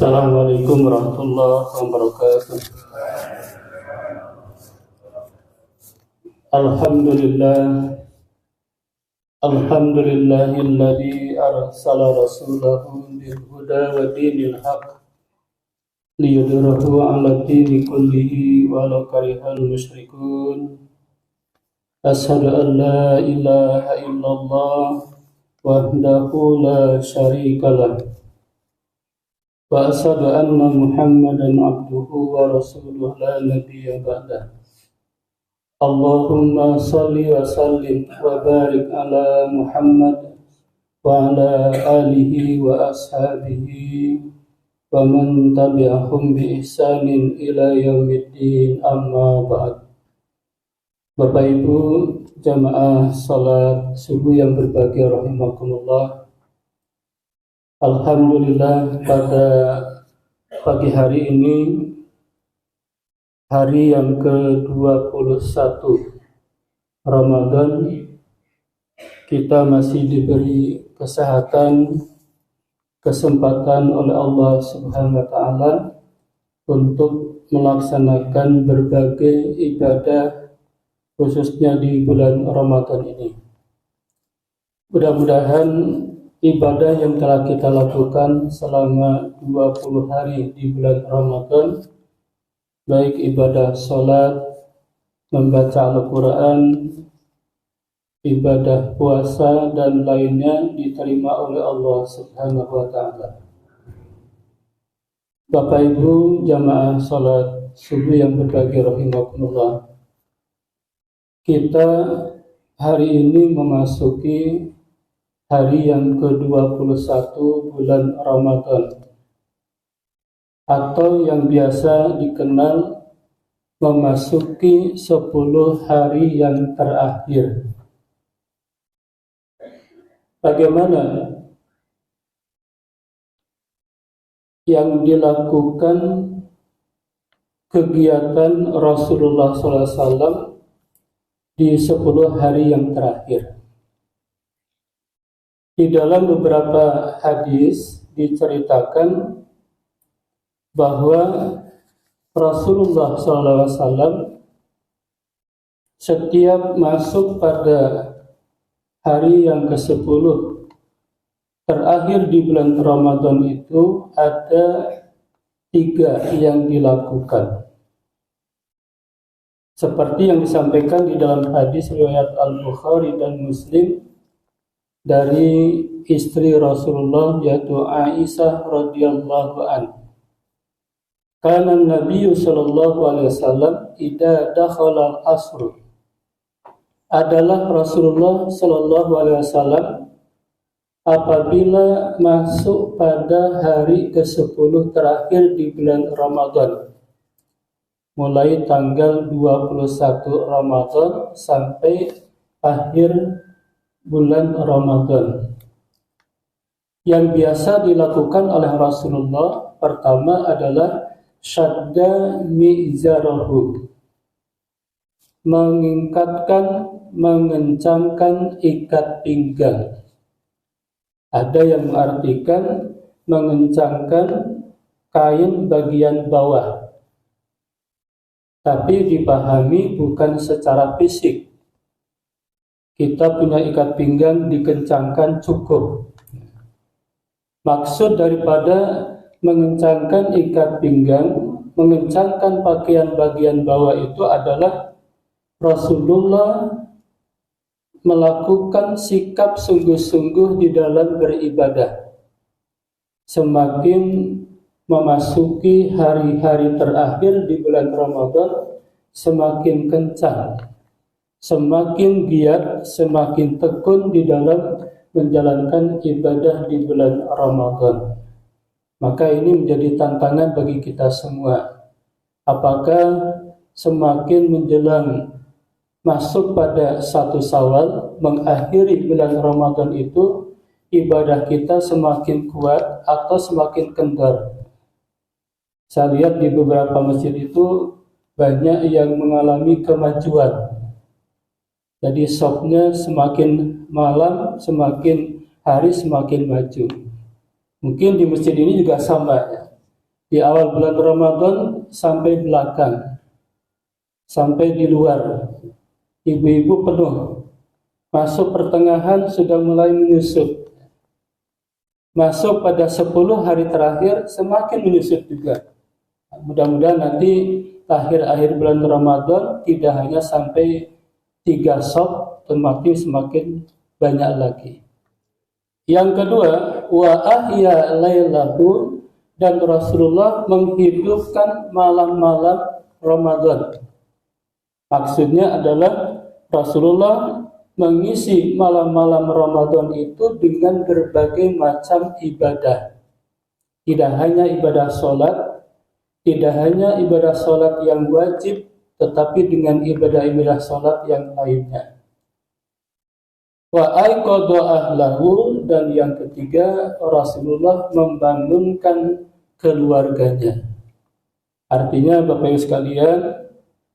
Assalamualaikum warahmatullahi wabarakatuh. Alhamdulillahilladzi arsala rasulahu bil huda wa dinil haq liyudhhirahu 'ala dini kullihi walau karihal musyrikun. Asyhadu an la ilaha illallah wahdahu la syarikalah wa asyhadu anna Muhammadan abduhu wa rasuluhu la nabiyya ba'dah. Allahumma salli wa sallim wa barik ala Muhammad wa ala alihi wa ashabihi wa man tabi'ahum bi ihsanin ila yaumiddin, amma ba'd. Bapak Ibu jamaah salat subuh yang berbahagia rahimakumullah. Alhamdulillah, pada pagi hari ini, hari yang ke-21 Ramadan, kita masih diberi kesempatan oleh Allah Subhanahu wa Ta'ala untuk melaksanakan berbagai ibadah, khususnya di bulan Ramadan ini. Mudah-mudahan ibadah yang telah kita lakukan selama 20 hari di bulan Ramadan, baik ibadah sholat, membaca Al-Quran, ibadah puasa, dan lainnya diterima oleh Allah Subhanahu wa Ta'ala. Bapak Ibu jamaah sholat subuh yang berbahagia rahimakumullah, kita hari ini memasuki hari yang ke-21 bulan Ramadan, atau yang biasa dikenal memasuki 10 hari yang terakhir. Bagaimana yang dilakukan kegiatan Rasulullah SAW di 10 hari yang terakhir? Di dalam beberapa hadis diceritakan bahwa Rasulullah SAW setiap masuk pada hari yang ke-10 terakhir di bulan Ramadan itu ada 3 yang dilakukan. Seperti yang disampaikan di dalam hadis riwayat Al-Bukhari dan Muslim dari istri Rasulullah, yaitu Aisyah radhiyallahu anha. Kana Nabi sallallahu alaihi wasallam idza dakhala al-asr, adalah Rasulullah sallallahu alaihi wasallam apabila masuk pada hari ke-10 terakhir di bulan Ramadan, mulai tanggal 21 Ramadan sampai akhir bulan Ramadan. Yang biasa dilakukan oleh Rasulullah pertama adalah syadda mi'zarahu, mengencangkan ikat pinggang. Ada yang mengartikan mengencangkan kain bagian bawah, tapi dipahami bukan secara fisik. Kita punya ikat pinggang dikencangkan cukup. Maksud daripada mengencangkan ikat pinggang, mengencangkan pakaian bagian bawah itu adalah Rasulullah melakukan sikap sungguh-sungguh di dalam beribadah. Semakin memasuki hari-hari terakhir di bulan Ramadan, semakin kencang, semakin giat, semakin tekun di dalam menjalankan ibadah di bulan Ramadan. Maka ini menjadi tantangan bagi kita semua. Apakah semakin menjelang masuk pada 1 Syawal, mengakhiri bulan Ramadan itu, ibadah kita semakin kuat atau semakin kendor? Saya lihat di beberapa masjid itu banyak yang mengalami kemajuan. Jadi shopnya semakin malam, semakin hari semakin maju. Mungkin di masjid ini juga sama ya. di awal bulan Ramadan sampai belakang, sampai di luar. Ibu-ibu penuh. Masuk pertengahan sudah mulai menyusut. Masuk pada 10 hari terakhir semakin menyusut juga. Mudah-mudahan nanti akhir bulan Ramadan tidak hanya sampai 3 shot, tetapi semakin banyak lagi. Yang kedua, wa ahya lailahu, dan Rasulullah menghidupkan malam-malam Ramadan. Maksudnya adalah Rasulullah mengisi malam-malam Ramadan itu dengan berbagai macam ibadah. Tidak hanya ibadah sholat, tidak hanya ibadah sholat yang wajib, tetapi dengan ibadah-ibadah sholat yang lainnya. Wa aiqadha ahlahu, dan yang ketiga Rasulullah membangunkan keluarganya. Artinya Bapak Ibu sekalian,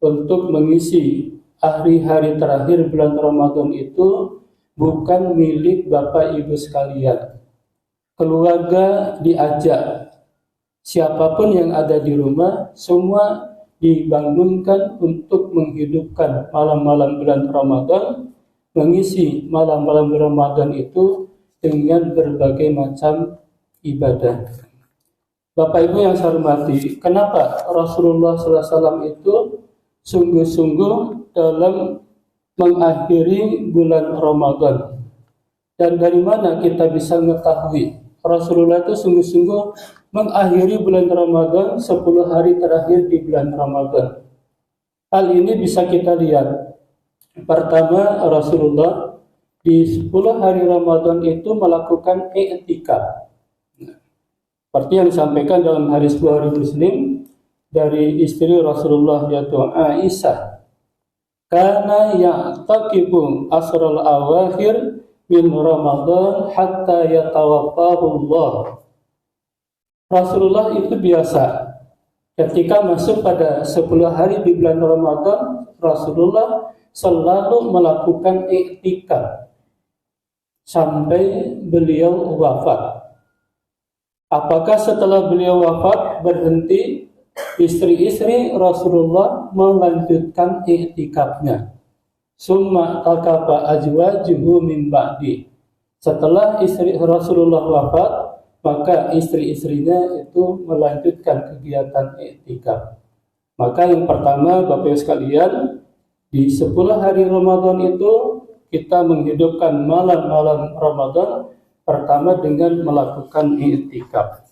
untuk mengisi hari-hari terakhir bulan Ramadan itu bukan milik Bapak Ibu sekalian. Keluarga diajak, siapapun yang ada di rumah semua dibangunkan untuk menghidupkan malam-malam bulan Ramadan, mengisi malam-malam Ramadan itu dengan berbagai macam ibadah. Bapak Ibu yang saya hormati, kenapa Rasulullah SAW itu sungguh-sungguh dalam mengakhiri bulan Ramadan? Dan dari mana kita bisa mengetahui Rasulullah itu sungguh-sungguh mengakhiri bulan Ramadan 10 hari terakhir di bulan Ramadan? Hal ini bisa kita lihat. Pertama, Rasulullah di 10 hari Ramadan itu melakukan i'tikaf. Seperti yang disampaikan dalam hadis Bukhari Muslim dari istri Rasulullah yaitu Aisyah, kana ya'taqibu asral awakhir min Ramadan hatta yatawaffahu Allah. Rasulullah itu biasa ketika masuk pada 10 hari di bulan Ramadan, Rasulullah selalu melakukan i'tikaf sampai beliau wafat. Apakah setelah beliau wafat berhenti? Istri-istri Rasulullah melanjutkan i'tikafnya. Summa takafa azwajuhu min ba'di. Setelah istri Rasulullah wafat, maka istri-istrinya itu melanjutkan kegiatan i'tikaf. Maka yang pertama, Bapak Ibu sekalian, di 10 hari Ramadan itu kita menghidupkan malam-malam Ramadan pertama dengan melakukan i'tikaf.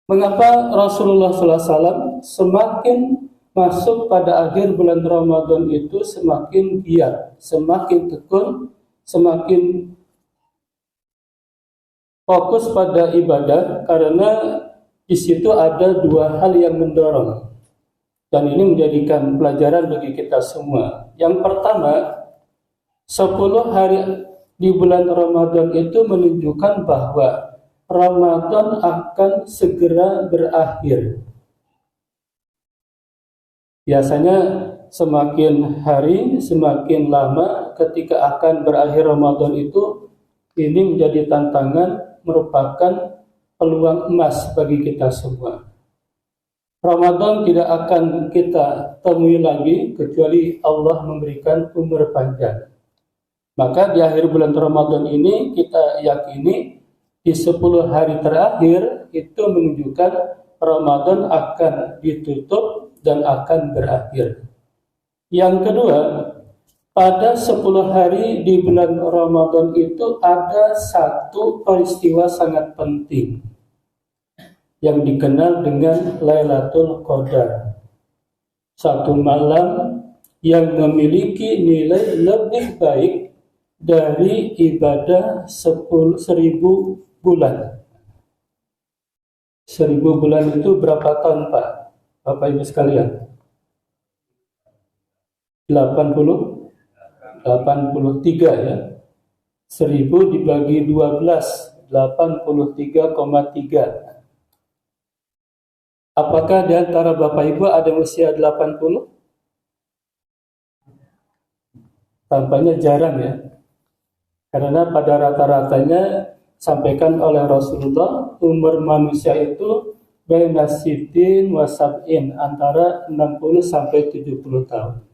Mengapa Rasulullah SAW semakin masuk pada akhir bulan Ramadan itu semakin giat, semakin tekun, semakin fokus pada ibadah? Karena di situ ada dua hal yang mendorong, dan ini menjadikan pelajaran bagi kita semua. Yang pertama, 10 hari di bulan Ramadan itu menunjukkan bahwa Ramadan akan segera berakhir. Biasanya semakin hari, semakin lama ketika akan berakhir Ramadan itu, ini menjadi tantangan, merupakan peluang emas bagi kita semua. Ramadan tidak akan kita temui lagi kecuali Allah memberikan umur panjang. Maka di akhir bulan Ramadan ini kita yakini di 10 hari terakhir itu menunjukkan Ramadan akan ditutup dan akan berakhir. Yang kedua, pada 10 hari di bulan Ramadan itu ada satu peristiwa sangat penting yang dikenal dengan Lailatul Qadar. Satu malam yang memiliki nilai lebih baik dari ibadah 10.000 bulan. 1000 bulan itu berapa tahun, Pak? Bapak Ibu sekalian? 83 ya. 1000 dibagi 12, 83,3. Apakah di antara Bapak Ibu ada usia 80? Tampaknya jarang ya. Karena pada rata-ratanya sampaikan oleh Rasulullah, umur manusia itu baina sitin wa sab'in, antara 60 sampai 70 tahun.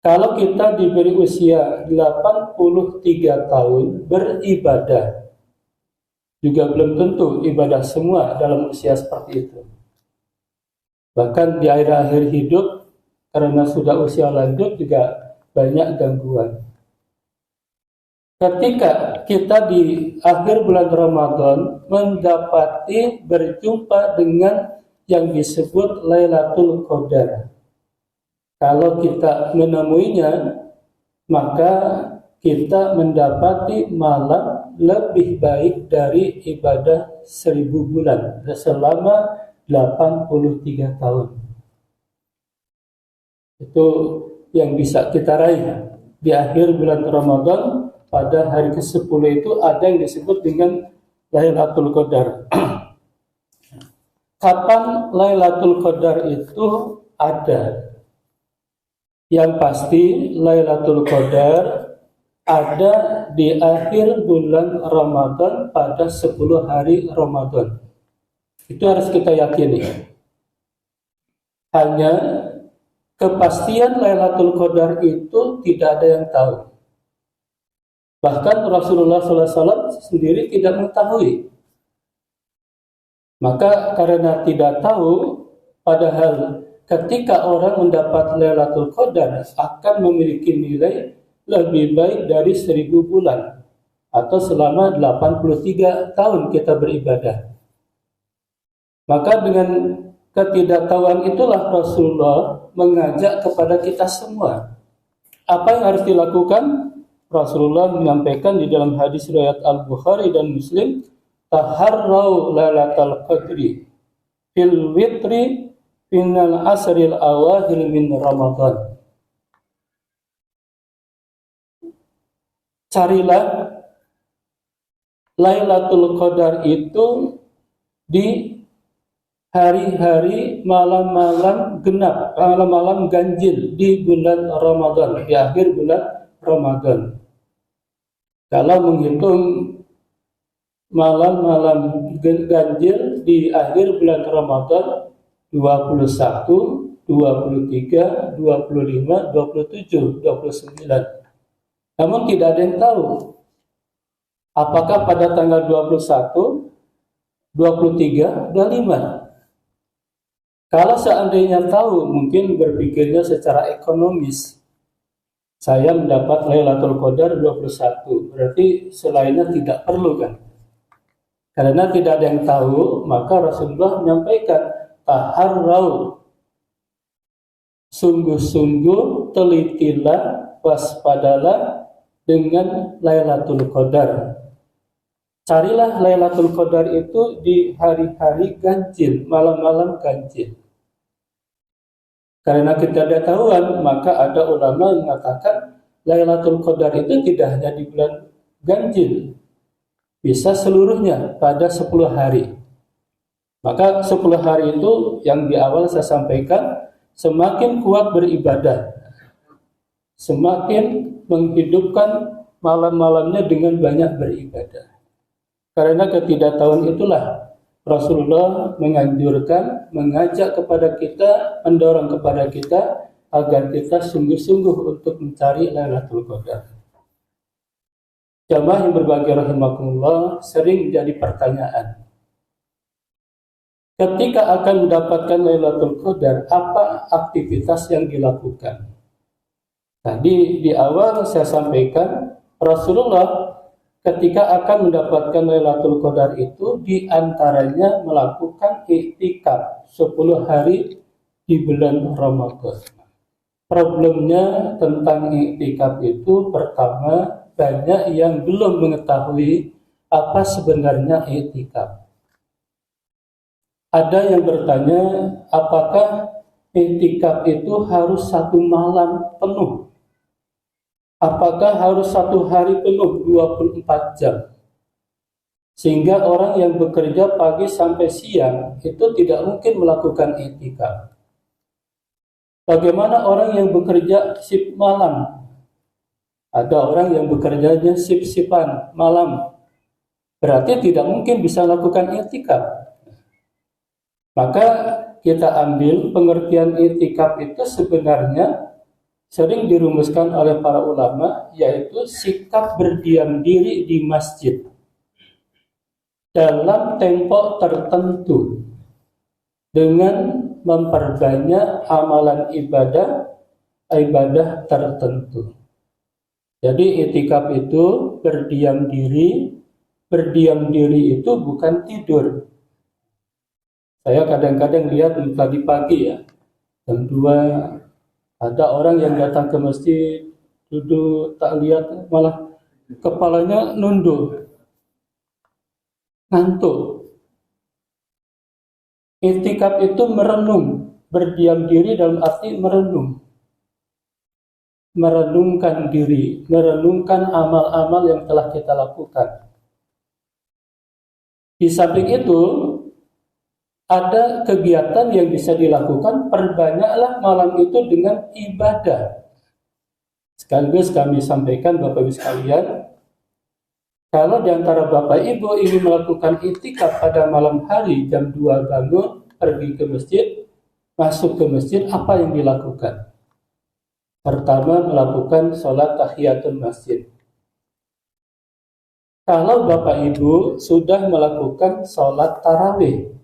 Kalau kita diberi usia 83 tahun beribadah, juga belum tentu ibadah semua dalam usia seperti itu. Bahkan di akhir-akhir hidup, karena sudah usia lanjut juga banyak gangguan. Ketika kita di akhir bulan Ramadan mendapati berjumpa dengan yang disebut Lailatul Qadar, kalau kita menemuinya, maka kita mendapati malam lebih baik dari ibadah 1000 bulan selama 83 tahun. Itu yang bisa kita raih di akhir bulan Ramadan. Pada hari ke-10 itu ada yang disebut dengan Lailatul Qadar. Kapan Lailatul Qadar itu ada? Yang pasti Lailatul Qadar ada di akhir bulan Ramadan pada 10 hari Ramadan. Itu harus kita yakini. Hanya kepastian Lailatul Qadar itu tidak ada yang tahu. Bahkan Rasulullah SAW sendiri tidak mengetahui. Maka karena tidak tahu, padahal ketika orang mendapat Lailatul Qadar akan memiliki nilai lebih baik dari 1000 bulan atau selama 83 tahun kita beribadah. Maka dengan ketidaktahuan itulah Rasulullah mengajak kepada kita semua. Apa yang harus dilakukan? Rasulullah menyampaikan di dalam hadis riwayat Al-Bukhari dan Muslim, taharrau lailatal qadri fil witri minal asril awahil min Ramadan. Carilah Lailatul Qadar itu di hari-hari malam-malam genap, malam-malam ganjil di bulan Ramadan, di akhir bulan Ramadan. Kalau menghitung malam-malam ganjil di akhir bulan Ramadan 21, 23, 25, 27, 29. Namun tidak ada yang tahu apakah pada tanggal 21, 23, 25. Kalau seandainya tahu, mungkin berpikirnya secara ekonomis. Saya mendapat Lailatul Qadar 21, berarti selainnya tidak perlu kan? Karena tidak ada yang tahu, maka Rasulullah menyampaikan, taharrau, sungguh-sungguh telitilah, waspadalah dengan Lailatul Qadar. Carilah Lailatul Qadar itu di hari-hari ganjil, malam-malam ganjil. Karena ketidaktahuan, maka ada ulama yang mengatakan Lailatul Qadar itu tidak hanya di bulan ganjil, bisa seluruhnya pada 10 hari. Maka 10 hari itu yang di awal saya sampaikan, semakin kuat beribadah, semakin menghidupkan malam-malamnya dengan banyak beribadah. Karena ketidaktahuan itulah Rasulullah menganjurkan, mengajak kepada kita, mendorong kepada kita agar kita sungguh-sungguh untuk mencari Lailatul Qadar. Jamaah yang berbahagia rahimakumullah, sering menjadi pertanyaan. Ketika akan mendapatkan Lailatul Qadar, apa aktivitas yang dilakukan? Tadi di awal saya sampaikan, Rasulullah ketika akan mendapatkan Lailatul Qadar itu diantaranya melakukan iktikaf 10 hari di bulan Ramadan. Problemnya tentang iktikaf itu, pertama, banyak yang belum mengetahui apa sebenarnya iktikaf. Ada yang bertanya, apakah iktikaf itu harus 1 malam penuh? Apakah harus 1 hari penuh 24 jam? Sehingga orang yang bekerja pagi sampai siang itu tidak mungkin melakukan iktikaf. Bagaimana orang yang bekerja shift malam? Ada orang yang bekerjanya shift-shiftan malam. Berarti tidak mungkin bisa melakukan iktikaf. Maka kita ambil pengertian i'tikaf itu sebenarnya sering dirumuskan oleh para ulama, yaitu sikap berdiam diri di masjid dalam tempo tertentu dengan memperbanyak amalan ibadah tertentu. Jadi i'tikaf itu berdiam diri. Berdiam diri itu bukan tidur. Saya kadang-kadang lihat pagi-pagi ya, jam 2 ada orang yang datang ke masjid, duduk tak lihat, malah kepalanya nunduk, ngantuk. I'tikaf itu merenung, berdiam diri dalam arti merenung. Merenungkan diri, merenungkan amal-amal yang telah kita lakukan. Di samping itu, ada kegiatan yang bisa dilakukan, perbanyaklah malam itu dengan ibadah. Sekaligus kami sampaikan Bapak Ibu sekalian, kalau di antara Bapak Ibu ingin melakukan i'tikaf pada malam hari jam 2 bangun, pergi ke masjid, masuk ke masjid, apa yang dilakukan? Pertama, melakukan sholat tahiyatul masjid. Kalau Bapak Ibu sudah melakukan sholat tarawih,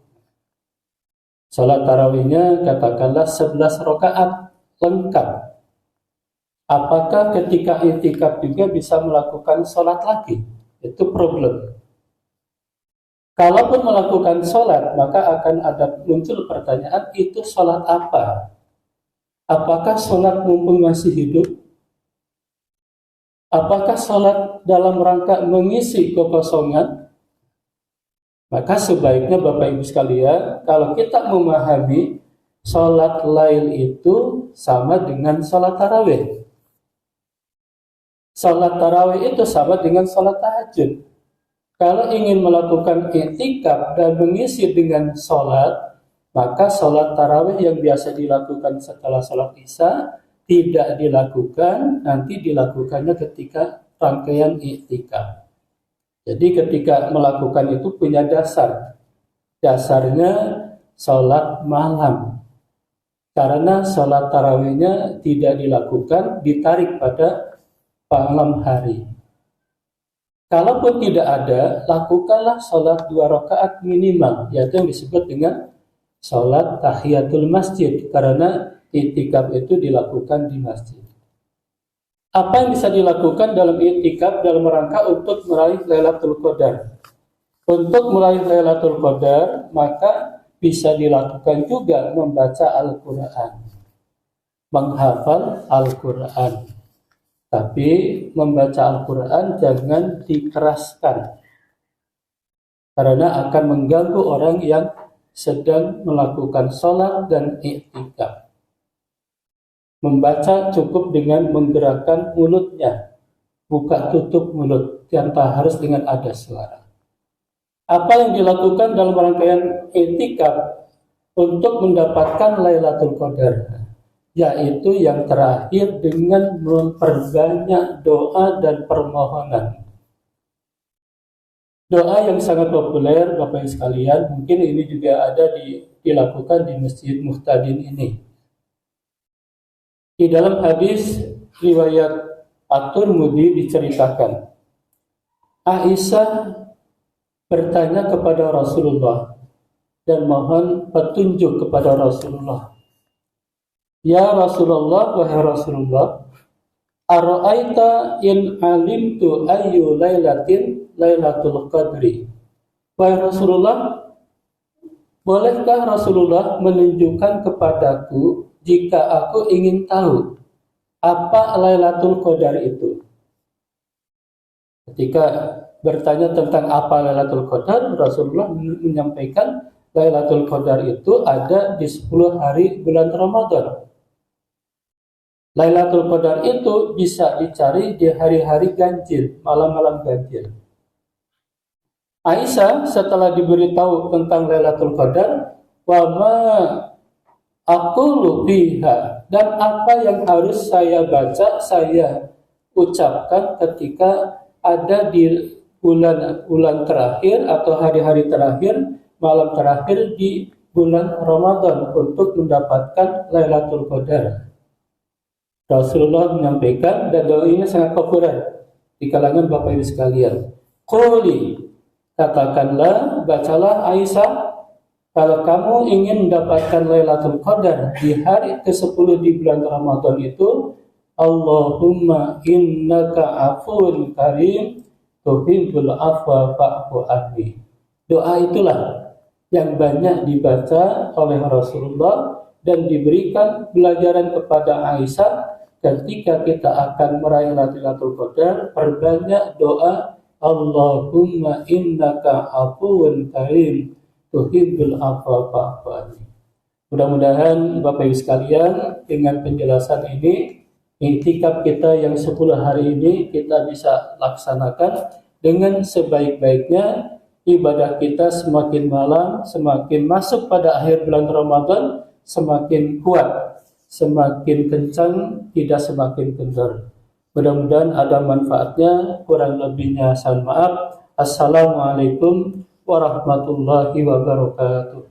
sholat tarawihnya katakanlah 11 rakaat lengkap, apakah ketika i'tikaf juga bisa melakukan sholat lagi? Itu problem. Kalaupun melakukan sholat, maka akan ada muncul pertanyaan, itu sholat apa? Apakah sholat mumpung masih hidup? Apakah sholat dalam rangka mengisi kekosongan? Maka sebaiknya Bapak Ibu sekalian, kalau kita memahami sholat lail itu sama dengan sholat tarawih. Sholat tarawih itu sama dengan sholat tahajud. Kalau ingin melakukan i'tikaf dan mengisi dengan sholat, maka sholat tarawih yang biasa dilakukan setelah sholat isya tidak dilakukan, nanti dilakukannya ketika rangkaian i'tikaf. Jadi ketika melakukan itu punya dasar. Dasarnya sholat malam. Karena sholat tarawihnya tidak dilakukan, ditarik pada malam hari. Kalaupun tidak ada, lakukanlah sholat 2 rakaat minimal, yaitu yang disebut dengan sholat tahiyatul masjid, karena i'tikaf itu dilakukan di masjid. Apa yang bisa dilakukan dalam i'tikaf dalam rangka untuk meraih Lailatul Qadar? Untuk meraih Lailatul Qadar, maka bisa dilakukan juga membaca Al-Quran, menghafal Al-Quran. Tapi membaca Al-Quran jangan dikeraskan, karena akan mengganggu orang yang sedang melakukan sholat dan i'tikaf. Membaca cukup dengan menggerakkan mulutnya, buka tutup mulut, tanpa harus dengan ada suara. Apa yang dilakukan dalam rangkaian i'tikaf untuk mendapatkan Lailatul Qadar? Yaitu yang terakhir dengan memperbanyak doa dan permohonan. Doa yang sangat populer Bapak Ibu sekalian, mungkin ini juga ada dilakukan di Masjid Muhtadin ini. Di dalam hadis riwayat At-Tirmidzi diceritakan, Aisyah bertanya kepada Rasulullah dan mohon petunjuk kepada Rasulullah. Ya Rasulullah, wahai Rasulullah, ara'aita in alimtu ayyu lailatin Lailatul Qadri. Wahai Rasulullah, bolehkah Rasulullah menunjukkan kepadaku jika aku ingin tahu apa Lailatul Qadar itu? Ketika bertanya tentang apa Lailatul Qadar, Rasulullah menyampaikan Lailatul Qadar itu ada di 10 hari bulan Ramadan. Lailatul Qadar itu bisa dicari di hari-hari ganjil, malam-malam ganjil. Aisyah setelah diberitahu tentang Lailatul Qadar, wa ma aqulu biha, dan apa yang harus saya baca, saya ucapkan ketika ada di bulan terakhir atau hari-hari terakhir, malam terakhir di bulan Ramadan untuk mendapatkan Lailatul Qadar. Rasulullah menyampaikan, dan doa ini sangat populer di kalangan Bapak Ibu sekalian. Quli, katakanlah, bacalah Aisyah, kalau kamu ingin mendapatkan Lailatul Qadar di hari ke-10 di bulan Ramadan itu, Allahumma innaka afuwun karim tuhibbul afwa fa'fu anni. Doa itulah yang banyak dibaca oleh Rasulullah dan diberikan pelajaran kepada Aisyah ketika kita akan meraih Lailatul Qadar. Perbanyak doa Allahumma innaka afuwun karim tuhibbul afwa fa'fu anni. Mudah-mudahan Bapak Ibu sekalian, dengan penjelasan ini, iktikaf kita yang 10 hari ini kita bisa laksanakan dengan sebaik-baiknya. Ibadah kita semakin malam, semakin masuk pada akhir bulan Ramadan, semakin kuat, semakin kencang, tidak semakin kendor. Mudah-mudahan ada manfaatnya. Kurang lebihnya saya maaf. Assalamualaikum warahmatullahi wabarakatuh.